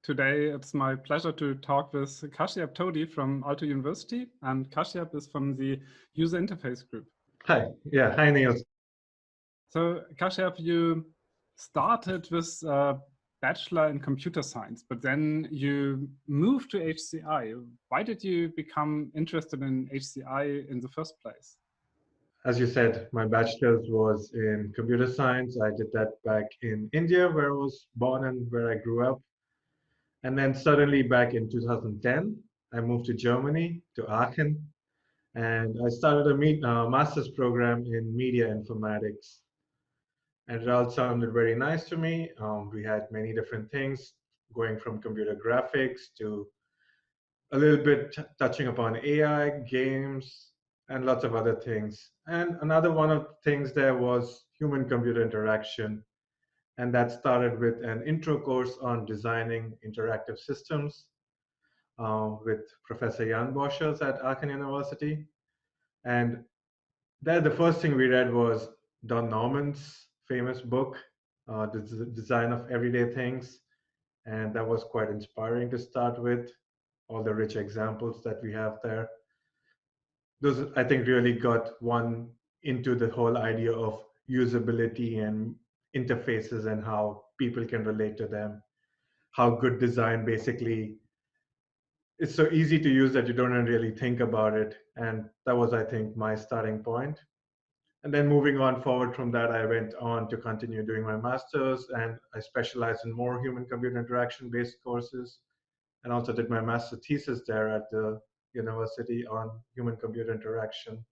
Today, it's my pleasure to talk with Kashyap Todi from Aalto University, and Kashyap is from the User Interface Group. Hi. Yeah. Hi, Niels. So, Kashyap, you started with a bachelor in computer science, but then you moved to HCI. Why did you become interested in HCI in the first place? As you said, my bachelor's was in computer science. I did that back in India, where I was born and where I grew up. And then suddenly back in 2010, I moved to Germany, to Aachen, and I started a master's program in media informatics. And it all sounded very nice to me. We had many different things, going from computer graphics to a little bit touching upon AI, games, and lots of other things. And another one of the things there was human-computer interaction. And that started with an intro course on designing interactive systems with Professor Jan Boschers at Aachen University. And there, the first thing we read was Don Norman's famous book, The Design of Everyday Things. And that was quite inspiring to start with, all the rich examples that we have there. Those, I think, really got one into the whole idea of usability and interfaces and how people can relate to them, how good design basically is so easy to use that you don't really think about it. And that was, I think, my starting point. And then moving on forward from that, I went on to continue doing my master's, and I specialized in more human computer interaction based courses, and also did my master thesis there at the university on human computer interaction.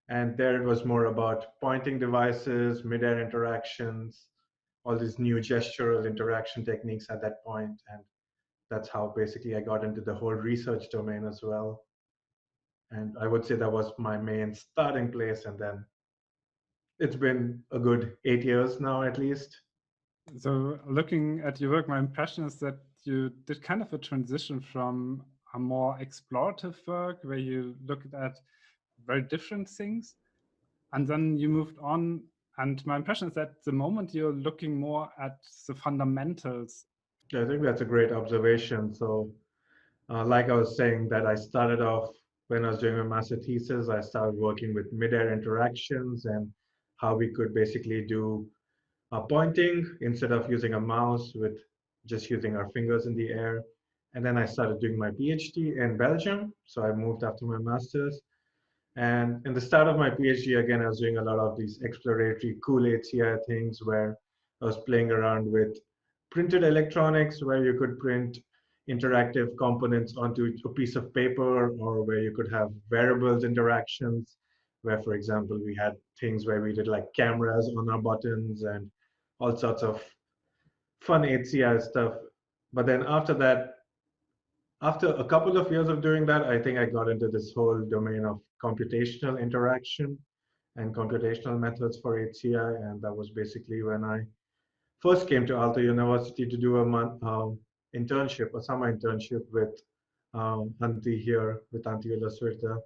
And there it was more about pointing devices, mid-air interactions, all these new gestural interaction techniques at that point. And that's how basically I got into the whole research domain as well. And I would say that was my main starting place. And then it's been a good 8 years now, at least. So, looking at your work, my impression is that you did kind of a transition from a more explorative work where you looked at very different things, and then you moved on. And my impression is that the moment you're looking more at the fundamentals. I think that's a great observation. So, like I was saying, that I started off when I was doing my master thesis, I started working with mid-air interactions and how we could basically do pointing instead of using a mouse with just using our fingers in the air. And then I started doing my PhD in Belgium. So I moved after my master's. And in the start of my PhD, again, I was doing a lot of these exploratory cool HCI things where I was playing around with printed electronics, where you could print interactive components onto a piece of paper, or where you could have wearables interactions, where, for example, we had things where we did like cameras on our buttons and all sorts of fun HCI stuff. But then after that, after a couple of years of doing that, I think I got into this whole domain of computational interaction and computational methods for HCI. And that was basically when I first came to Aalto University to do a internship, a summer internship with Antti here, with Antti Ulasvirta.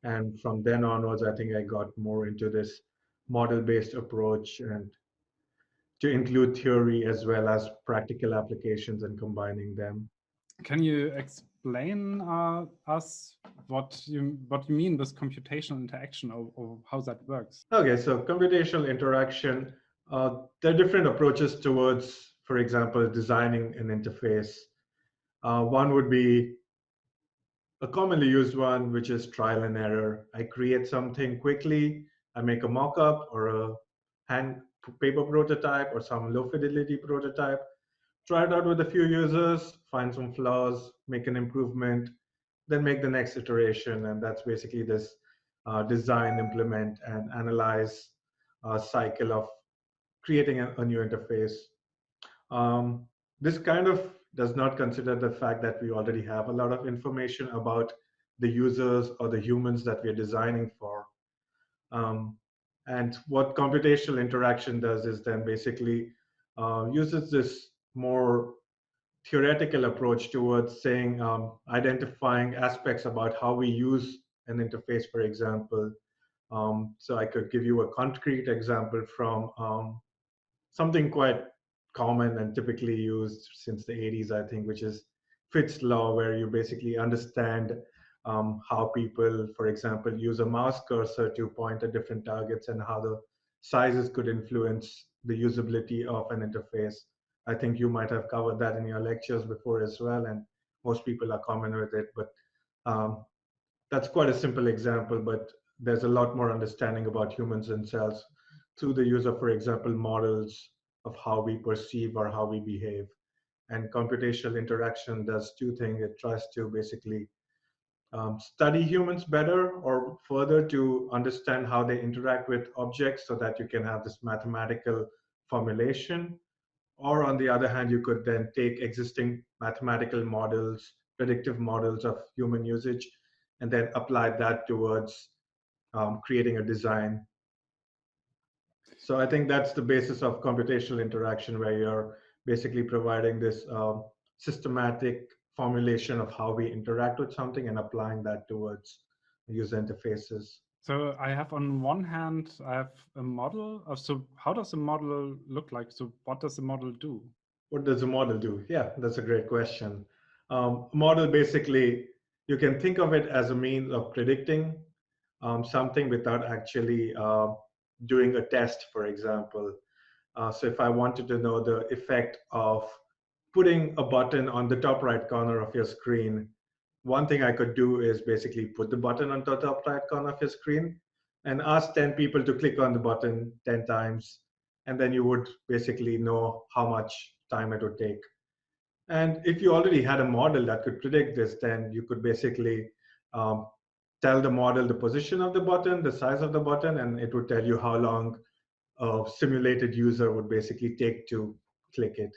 And from then onwards, I think I got more into this model-based approach and to include theory as well as practical applications and combining them. Can you explain us what you mean with computational interaction, or how that works? Okay, so computational interaction, there are different approaches towards, for example, designing an interface. One would be a commonly used one, which is trial and error. I create something quickly, I make a mock-up or a hand paper prototype or some low fidelity prototype, try it out with a few users, find some flaws, make an improvement, then make the next iteration. And that's basically this design, implement, and analyze cycle of creating a new interface. This kind of does not consider the fact that we already have a lot of information about the users or the humans that we're designing for. And what computational interaction does is then basically uses this more theoretical approach towards saying, identifying aspects about how we use an interface, for example. So I could give you a concrete example from something quite common and typically used since the 80s, I think, which is Fitts law, where you basically understand how people, for example, use a mouse cursor to point at different targets and how the sizes could influence the usability of an interface. I think you might have covered that in your lectures before as well, and most people are common with it. But um, that's quite a simple example, but there's a lot more understanding about humans and cells through the use of, for example, models of how we perceive or how we behave. And computational interaction does two things. It tries to basically study humans better or further to understand how they interact with objects so that you can have this mathematical formulation. Or on the other hand, you could then take existing mathematical models, predictive models of human usage, and then apply that towards creating a design. So I think that's the basis of computational interaction, where you're basically providing this systematic formulation of how we interact with something and applying that towards user interfaces. So I have on one hand, I have a model. So how does the model look like? So what does the model do? What does a model do? Yeah, that's a great question. Model basically, you can think of it as a means of predicting something without actually doing a test, for example. So if I wanted to know the effect of putting a button on the top right corner of your screen, one thing I could do is basically put the button on the top right corner of your screen and ask 10 people to click on the button 10 times. And then you would basically know how much time it would take. And if you already had a model that could predict this, then you could basically um, tell the model the position of the button, the size of the button, and it would tell you how long a simulated user would basically take to click it.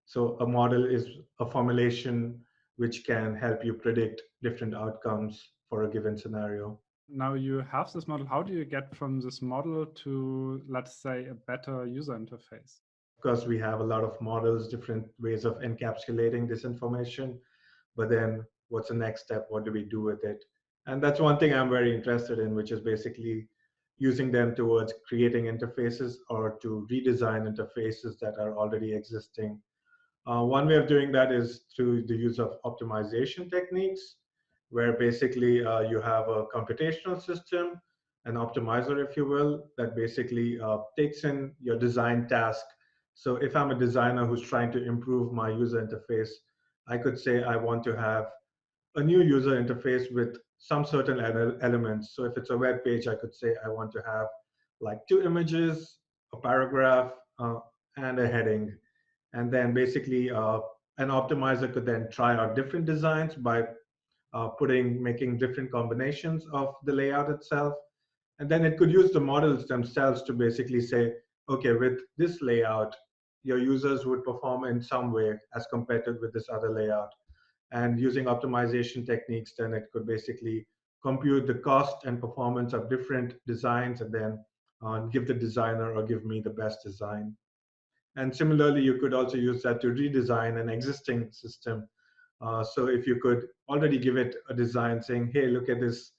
So a model is a formulation which can help you predict different outcomes for a given scenario. Now you have this model. How do you get from this model to, let's say, a better user interface? Of course, we have a lot of models, different ways of encapsulating this information, but then what's the next step? What do we do with it? And that's one thing I'm very interested in, which is basically using them towards creating interfaces or to redesign interfaces that are already existing. One way of doing that is through the use of optimization techniques, where basically you have a computational system, an optimizer, if you will, that basically takes in your design task. So if I'm a designer who's trying to improve my user interface, I could say I want to have a new user interface with some certain elements. So if it's a web page, I could say I want to have like two images, a paragraph, and a heading. And then basically an optimizer could then try out different designs by making different combinations of the layout itself. And then it could use the models themselves to basically say, okay, with this layout, your users would perform in some way as compared to with this other layout. And using optimization techniques, then it could basically compute the cost and performance of different designs and then give the designer or give me the best design. And similarly, you could also use that to redesign an existing system. So if you could already give it a design saying, hey, look at this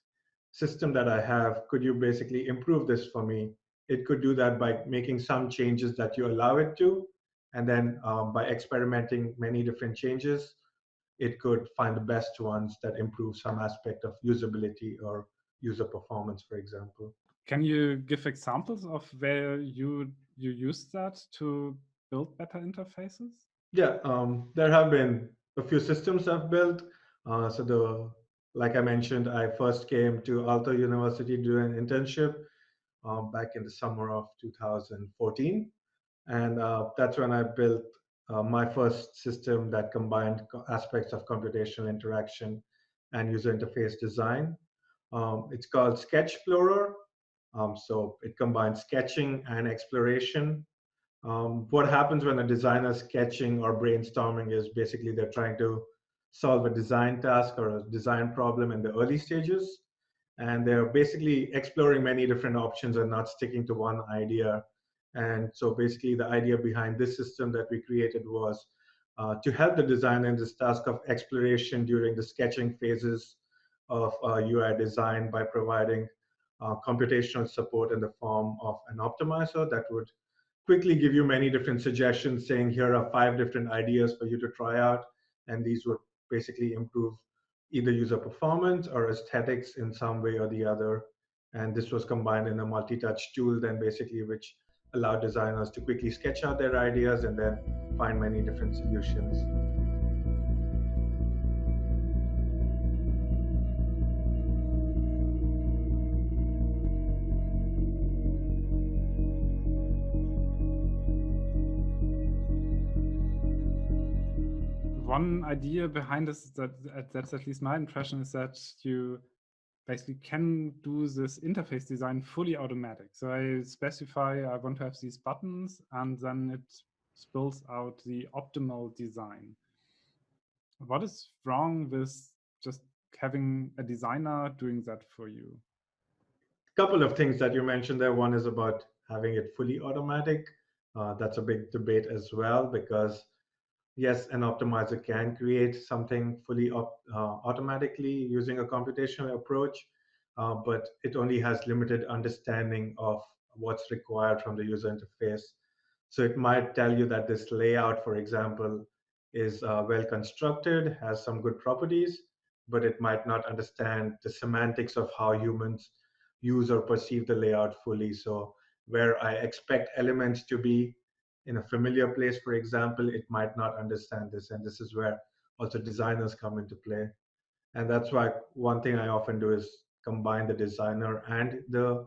system that I have, could you basically improve this for me? It could do that by making some changes that you allow it to. And then by experimenting many different changes, it could find the best ones that improve some aspect of usability or user performance, for example. Can you give examples of where you use that to build better interfaces? Yeah, there have been a few systems I've built. Like I mentioned, I first came to Aalto University doing an internship back in the summer of 2014, and that's when I built my first system that combined aspects of computational interaction and user interface design. It's called Sketchfloor. So it combines sketching and exploration. What happens when a designer is sketching or brainstorming is basically they're trying to solve a design task or a design problem in the early stages. And they're basically exploring many different options and not sticking to one idea. And so basically the idea behind this system that we created was to help the designer in this task of exploration during the sketching phases of UI design by providing computational support in the form of an optimizer that would quickly give you many different suggestions saying, here are 5 different ideas for you to try out. And these would basically improve either user performance or aesthetics in some way or the other. And this was combined in a multi-touch tool then basically, which allowed designers to quickly sketch out their ideas and then find many different solutions. One idea behind this is that's at least my impression, is that you basically can do this interface design fully automatic. So I specify I want to have these buttons, and then it spills out the optimal design. What is wrong with just having a designer doing that for you? Couple of things that you mentioned there. One is about having it fully automatic. That's a big debate as well, because yes, an optimizer can create something fully automatically using a computational approach, but it only has limited understanding of what's required from the user interface. So it might tell you that this layout, for example, is well constructed, has some good properties, but it might not understand the semantics of how humans use or perceive the layout fully. So where I expect elements to be in a familiar place, for example, it might not understand this. And this is where also designers come into play. And that's why one thing I often do is combine the designer and the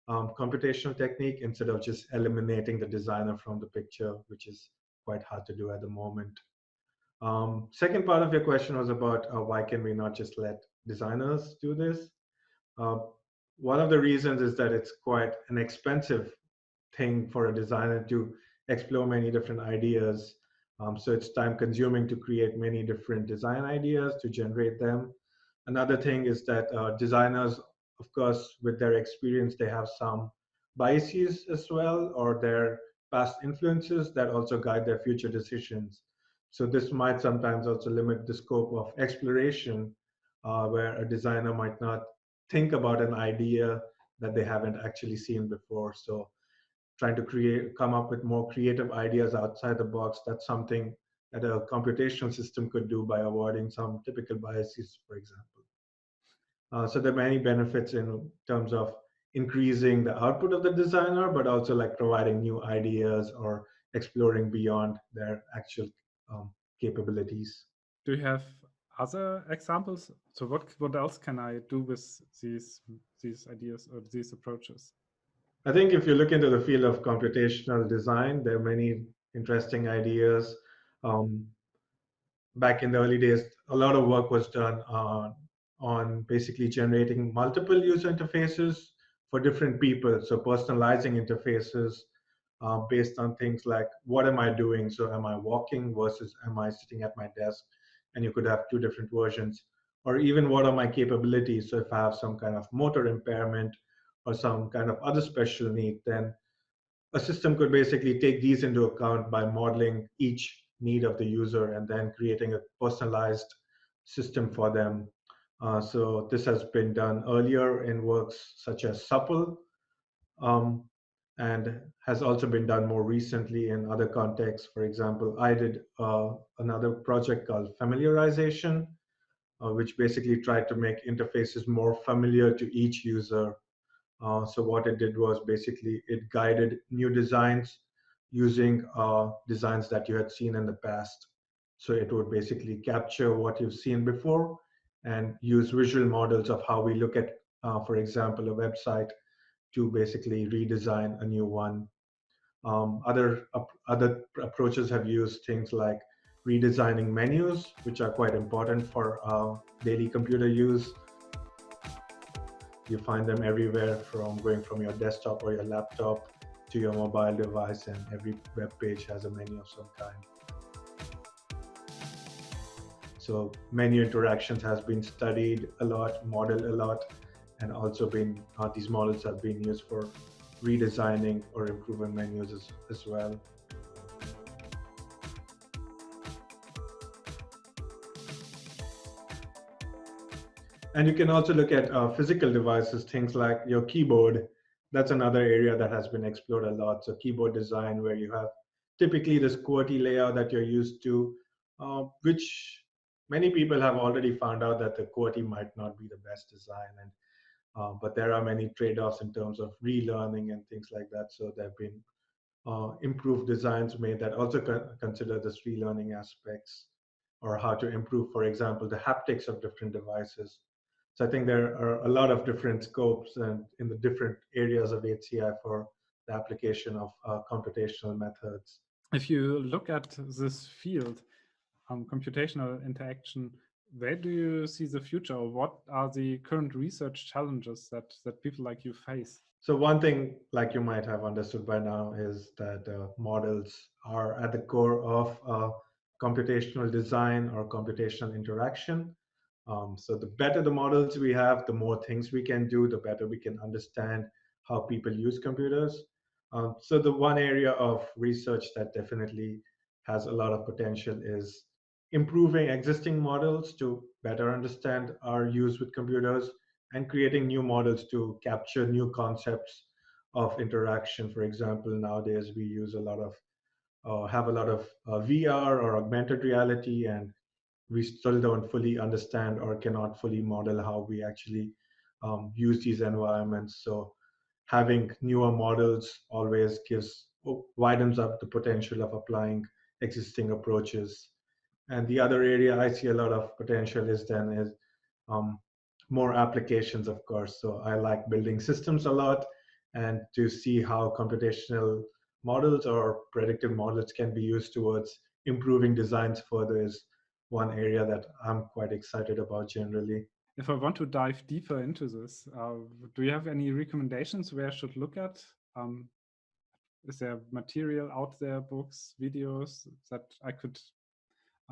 computational technique instead of just eliminating the designer from the picture, which is quite hard to do at the moment. Second part of your question was about why can we not just let designers do this? Uh, One of the reasons is that it's quite an expensive thing for a designer to explore many different ideas. So it's time consuming to create many different design ideas to generate them. Another thing is that designers, of course, with their experience, they have some biases as well, or their past influences that also guide their future decisions. So this might sometimes also limit the scope of exploration, where a designer might not think about an idea that they haven't actually seen before. So trying to come up with more creative ideas outside the box, that's something that a computational system could do by avoiding some typical biases, for example. So there are many benefits in terms of increasing the output of the designer, but also like providing new ideas or exploring beyond their actual capabilities. Do you have other examples? So what else can I do with these ideas or these approaches? I think if you look into the field of computational design, there are many interesting ideas. Um, Back in the early days, a lot of work was done on basically generating multiple user interfaces for different people. So personalizing interfaces based on things like what am I doing? So am I walking versus am I sitting at my desk? And you could have 2 different versions. Or even what are my capabilities? So if I have some kind of motor impairment or some kind of other special need, then a system could basically take these into account by modeling each need of the user and then creating a personalized system for them. So this has been done earlier in works such as Supple, um, and has also been done more recently in other contexts. For example, I did another project called Familiarization, which basically tried to make interfaces more familiar to each user. So what it did was basically it guided new designs using designs that you had seen in the past. So it would basically capture what you've seen before and use visual models of how we look at, for example, a website to basically redesign a new one. Other approaches have used things like redesigning menus, which are quite important for daily computer use. You find them everywhere, from going from your desktop or your laptop to your mobile device, and every web page has a menu of some kind. So menu interactions has been studied a lot, modeled a lot, and also been these models have been used for redesigning or improving menus as well. And you can also look at physical devices, things like your keyboard that's another area that has been explored a lot. So keyboard design, where you have typically this QWERTY layout that you're used to, which many people have already found out that the QWERTY might not be the best design, and but there are many trade-offs in terms of relearning and things like that. So there have been improved designs made that also consider this relearning aspects, or how to improve, for example, the haptics of different devices. So I think there are a lot of different scopes and in the different areas of HCI for the application of computational methods. If you look at this field, computational interaction, where do you see the future, or what are the current research challenges that people like you face? So one thing, like you might have understood by now, is that models are at the core of computational design or computational interaction. So the better the models we have, the more things we can do, the better we can understand how people use computers. So the one area of research that definitely has a lot of potential is improving existing models to better understand our use with computers, and creating new models to capture new concepts of interaction. For example, nowadays we use a lot of have a lot of VR or augmented reality, and we still don't fully understand or cannot fully model how we actually use these environments. So having newer models always widens up the potential of applying existing approaches. And the other area I see a lot of potential is um, more applications, of course. So I like building systems a lot, and to see how computational models or predictive models can be used towards improving designs further is one area that I'm quite excited about generally. If I want to dive deeper into this, do you have any recommendations where I should look at? Um, is there material out there, books, videos that I could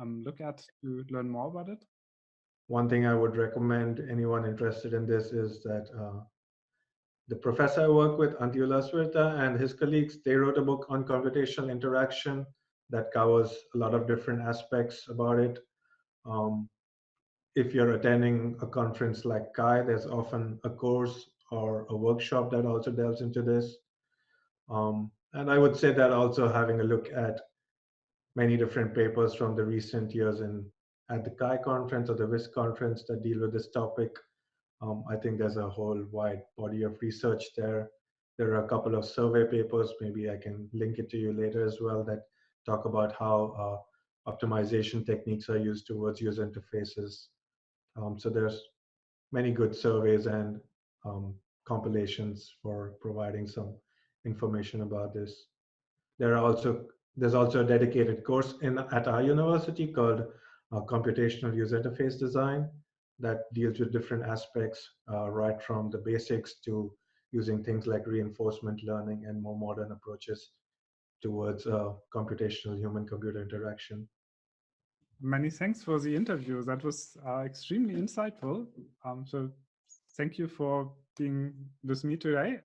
look at to learn more about it? One thing I would recommend anyone interested in this is that the professor I work with, Antiola Svirta, and his colleagues, they wrote a book on computational interaction that covers a lot of different aspects about it. Um, if you're attending a conference like Chi, there's often a course or a workshop that also delves into this. And I would say that also having a look at many different papers from the recent years in at the Chi conference or the WIS conference that deal with this topic. I think there's a whole wide body of research there. There are a couple of survey papers, maybe I can link it to you later as well, that talk about how optimization techniques are used towards user interfaces. So there's many good surveys and um, compilations for providing some information about this. There are also there's also a dedicated course at our university called Computational User Interface Design that deals with different aspects, right from the basics to using things like reinforcement learning and more modern approaches towards computational human-computer interaction. Many thanks for the interview. That was extremely insightful. So thank you for being with me today.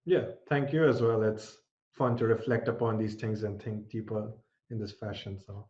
Yeah, thank you as well. It's fun to reflect upon these things and think deeper in this fashion. So